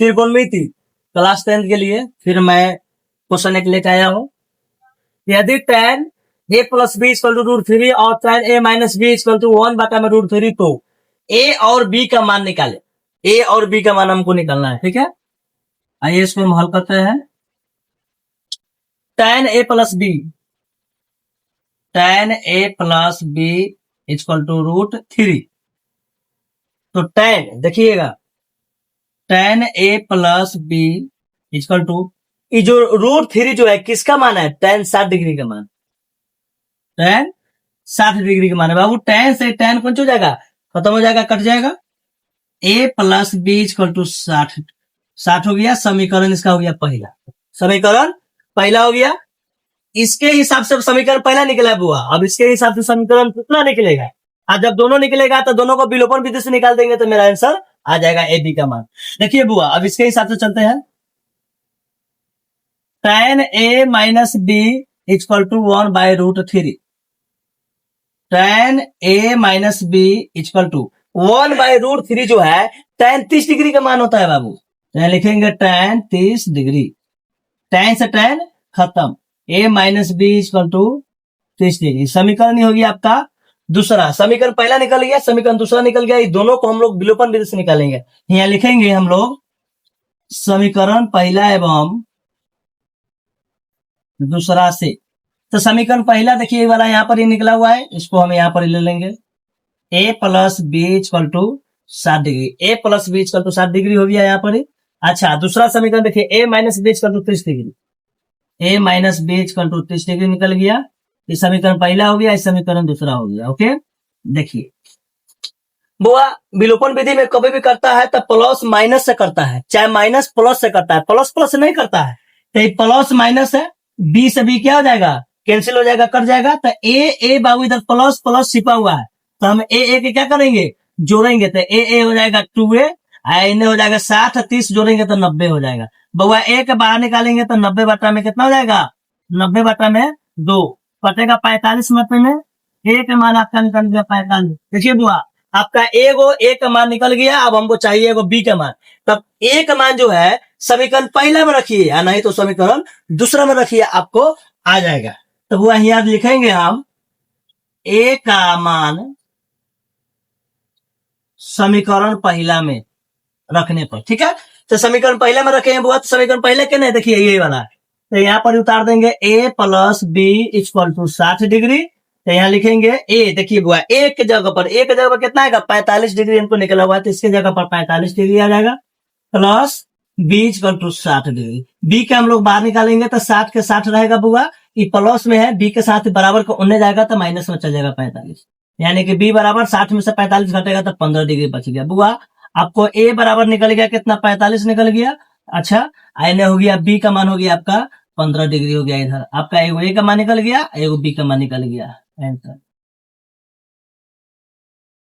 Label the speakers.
Speaker 1: त्रिकोणमिति class 10 के लिए फिर मैं क्वेश्चन एक लेके आया हूँ। यदि tan a plus B equal to √3 और tan a minus B equal to 1/√3 तो a और b का मान निकाले। a और b का मान हमको निकालना है, ठीक है। आइए इसको हम हल करते हैं। tan a plus b equal to √3 तो tan देखिएगा tan a plus B equal to ये जो √3 जो है किसका मान है? tan 60 डिग्री का मान, tan 60 डिग्री का मान है बाबू। tan से tan कौन हो जाएगा? खत्म हो जाएगा, कट जाएगा। a plus B equal to 60 हो गया। समीकरण इसका हो गया पहला, समीकरण पहला हो गया। इसके हिसाब से समीकरण पहला निकला बुआ। अब इसके हिसाब से समीकरण कितना निकलेगा? और जब दोनों निकलेगा तो दोनों को विलोपन विधि से निकाल देंगे तो मेरा आंसर आ जाएगा ए बी का मान। देखिए बुआ, अब इसके हिसाब से चलते हैं। tan a minus B equal to 1/√3 tan a minus B equal to 1/√3 जो है tan 30 डिग्री का मान होता है बाबू। तो लिखेंगे tan 30 डिग्री। tan से tan खत्म, a minus B equal to 30 degree. समीकरण हो गया आपका दूसरा। समीकरण पहला निकल गया, समीकरण दूसरा निकल गया। दोनों को हम लोग विलोपन विधि से निकालेंगे। यहाँ लिखेंगे हम लोग समीकरण पहला एवं दूसरा से। तो समीकरण पहला देखिए वाला यहाँ पर ही निकला हुआ है, इसको हम यहाँ पर ले लेंगे। a plus B equal to 60 degree, a plus B equal to 60 degree हो गया यहाँ पर ही। अच्छा, दूसरा समीकरण देखिए a minus B equal to 30 degree, a minus B equal to 30 degree निकल गया। ये समीकरण पहला हो गया, इस समीकरण दूसरा हो गया। ओके, देखिए बुआ विलोपन विधि में कभी भी करता है तो प्लस माइनस से करता है, चाहे माइनस प्लस से करता है, प्लस प्लस नहीं करता है। तो ये प्लस माइनस है, बी से बी क्या हो जाएगा? कैंसिल हो जाएगा, कट जाएगा। तो ए बाबू इधर प्लस प्लस छिपा हुआ है, तो हम ए के क्या करेंगे? जोड़ेंगे। तो ए हो जाएगा 2a, इन्हें हो जाएगा 60, 30 जोड़ेंगे तो 90 हो जाएगा। बउआ ए के बाहर निकालेंगे तो 90 बटा में कितना हो जाएगा? 90 बटा में 2 कटेगा 45 मत में। ए का मान आपका निकल गया 45। देखिए बुआ, आपका ए का मान निकल गया। अब हमको चाहिए एगो बी का मान। तब ए का मान जो है समीकरण पहला में रखिए, या नहीं तो समीकरण दूसरा में रखिए, आपको आ जाएगा। तो वो यहाँ लिखेंगे हम ए का मान समीकरण पहला में रखने पर, ठीक है। तो समीकरण पहला में रखे हैं बुआ, तो समीकरण पहले क्या नहीं, देखिए ये वाला है। तो यहाँ पर उतार देंगे a plus B equal to 60 degree. तो यहाँ लिखेंगे a, देखिए बुआ एक जगह पर कितना आएगा? 45 डिग्री इनको निकला हुआ है, तो इसके जगह पर 45 डिग्री आ जाएगा। Plus B equal to 60 degree. B के हम लोग बाहर निकालेंगे तो 60 के 60 रहेगा बुआ। ये प्लस में है, बी के साथ बराबर को उन्हें जाएगा तो माइनस में चल जाएगा 45। यानी कि बी बराबर 60 में से 45 घटेगा तो 15 डिग्री बच गया। बुआ आपको ए बराबर निकल गया कितना? 45 निकल गया। अच्छा, आईने हो गया बी का मान हो गया आपका 15 डिग्री हो गया। इधर आपका एगो ए का मान निकल गया, एगो बी का मान निकल गया। आंसर